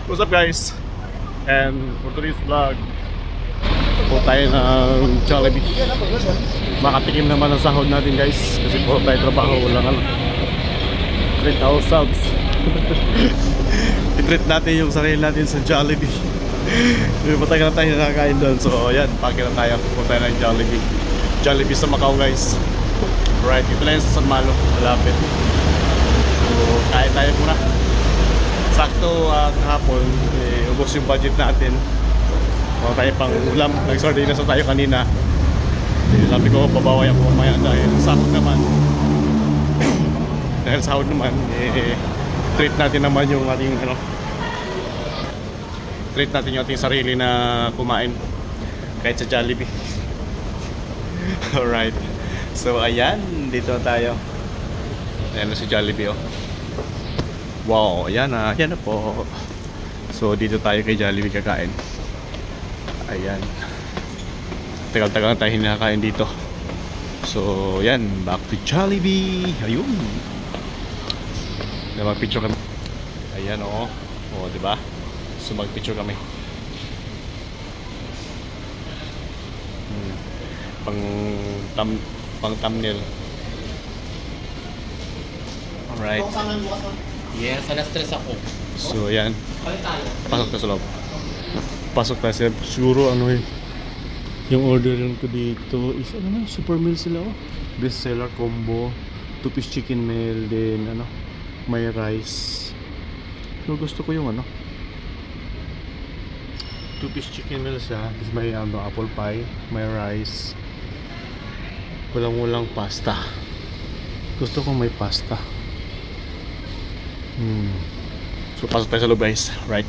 What's up guys? And for today's vlog, po tayo ng Jollibee. Makatikim naman ang sahod natin guys. Kasi po tayo trabaho, walang treat ourselves. I-treat natin yung sarili natin sa Jollibee. Matagal na tayo nakakain doon. So yan, pakita tayo. Po tayo ng Jollibee. Jollibee sa Macau guys. Right, ito na yun sa San Malo. Malapit. So kain tayo muna. Sakto kahapon, ubos yung budget natin. Kung tayo pang ulam, nag-sardinas na tayo kanina. Sabi ko, babaway ako mamaya dahil sahod naman. Dahil sahod naman, treat natin naman yung ating treat natin yung ating sarili na kumain kahit sa Jollibee. Alright. So ayan, dito na tayo. Ayan na si Jollibee oh. Wow, ayan na po. So dito tayo kay Jollibee kakain. Ayan. Tagal-tagal na tayo hinakain dito. So ayan, back to Jollibee. Ayun. Mag-picture kami. Ayan o. O, diba? So mag-picture kami. Pang thumbnail. Alright. Yes, alas 3 ako. So ayan. Pasok tayo sa loob. Pasok tayo sa siguro yung orderin ko dito is super meal sila oh. Best seller combo, 2-piece chicken meal, then may rice. So gusto ko yung 2-piece chicken meal siya. Tapos may apple pie, may rice. Walang pasta. Gusto ko may pasta. So pasok tayo sa loob guys, right?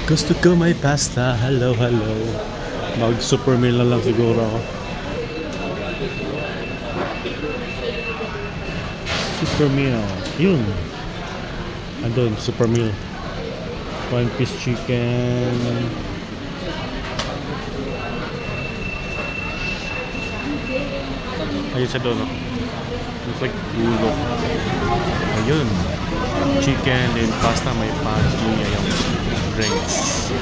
Gusto ko may pasta, hello. Mag super meal na lang siguro ako. Super meal, yun. Andun, super meal. 1-piece chicken. Ayun sa doon, looks like ulo. Ayun, chicken, then pasta, may patty, ayun, drinks.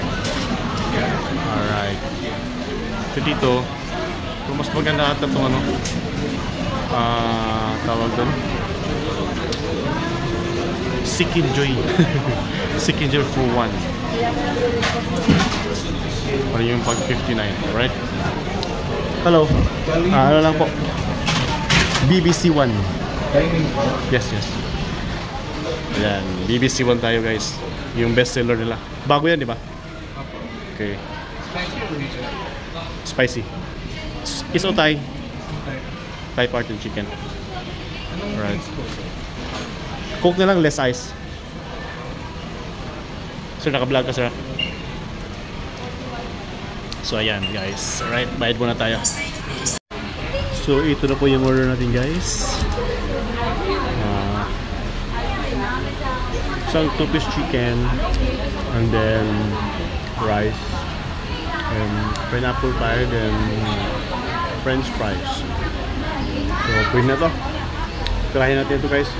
Alright. So dito, kung mas maganda ata itong tawag doon, Seek Enjoy. Seek Enjoy for 1. Para yung pag 59, right? Hello. Ano lang po? BBC One. Yes. Ayan, BBC One tayo guys. Yung best seller nila. Bago yan, di ba? Okay. Spicy. Is Thai. Thai part and chicken. Alright. Coke na lang, less ice. Sir, naka-vlog ka sir. So ayan guys. Alright, bayad muna tayo. So ito na po yung order natin guys. Isang 2-piece chicken and then rice and pineapple pie then french fries. So pwede na to. Tirahin natin ito guys.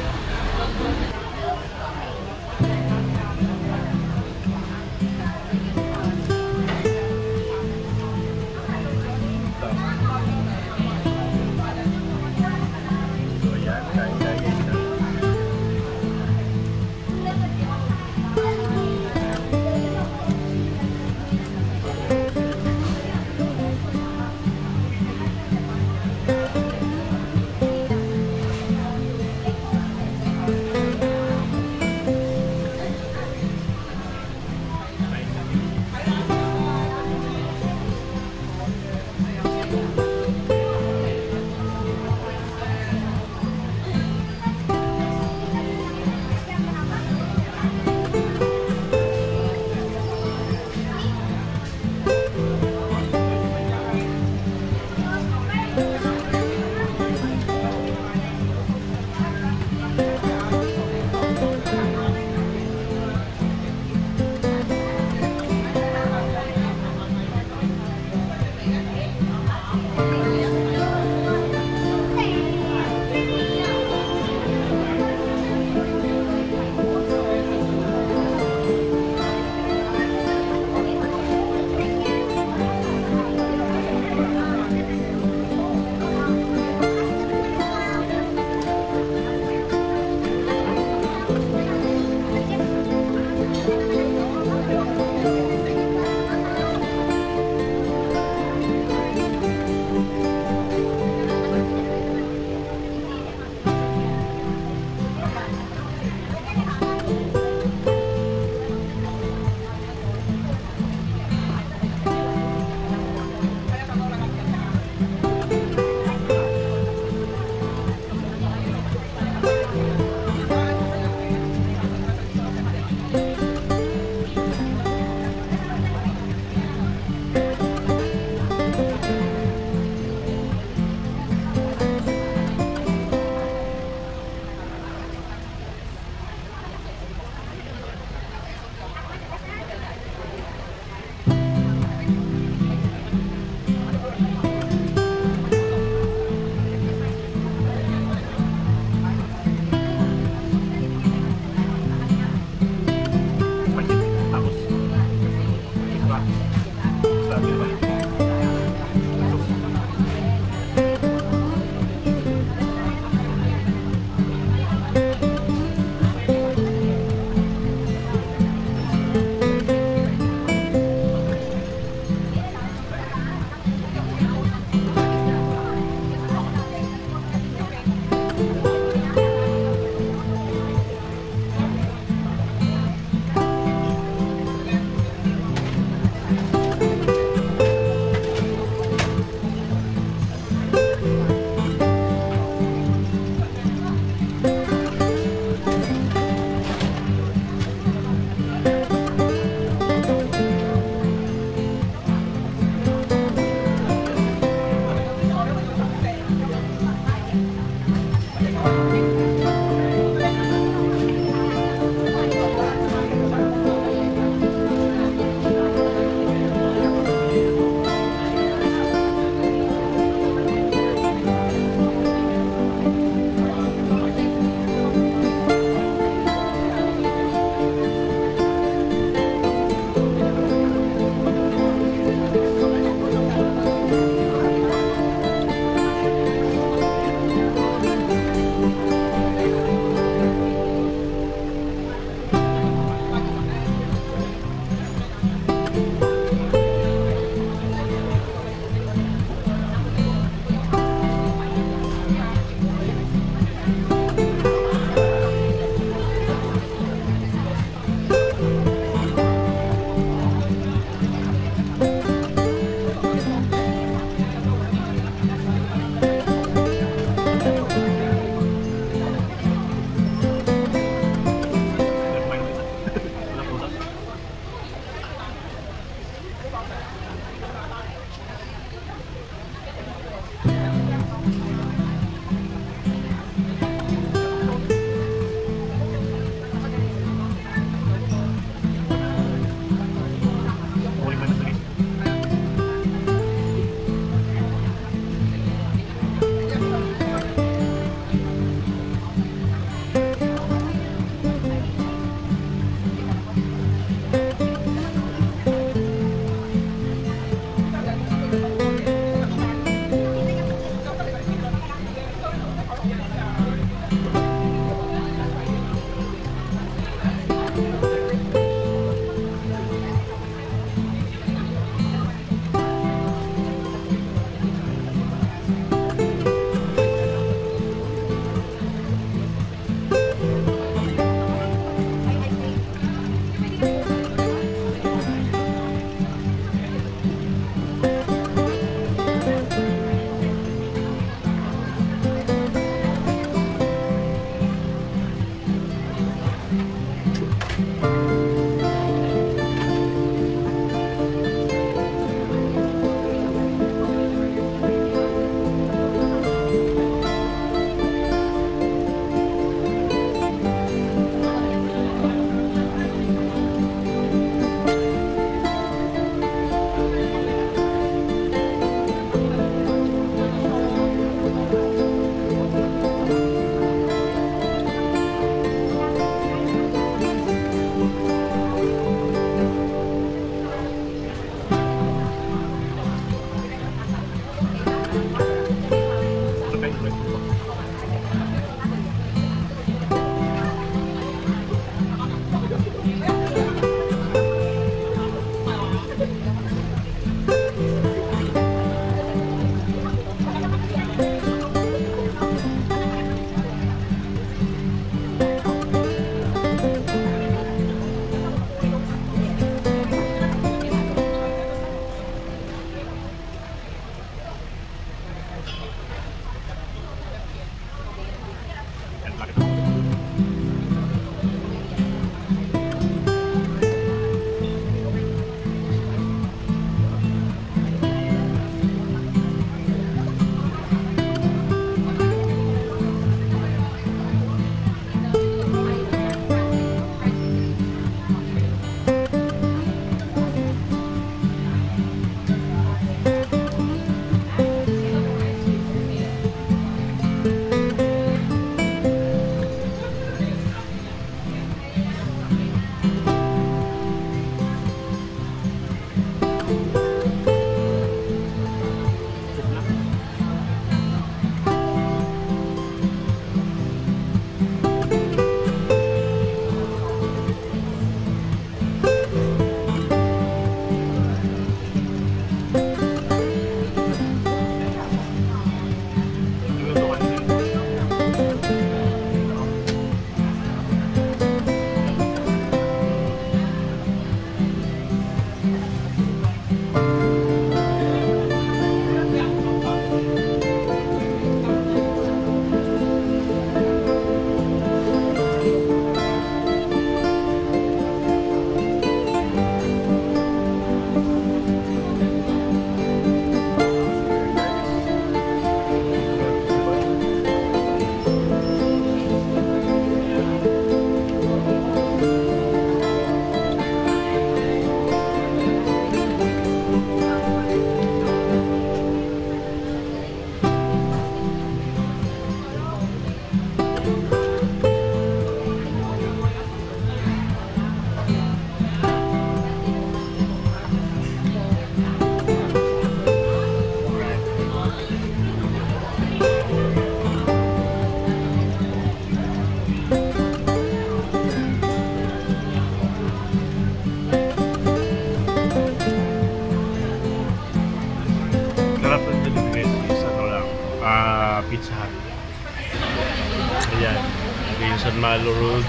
San Malo Road.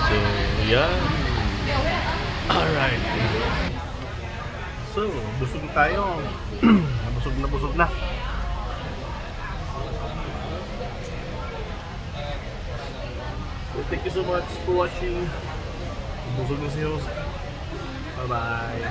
So, yan. Alright. So, busog tayo. busog na. So, thank you so much for watching. Busog na si host. Bye-bye.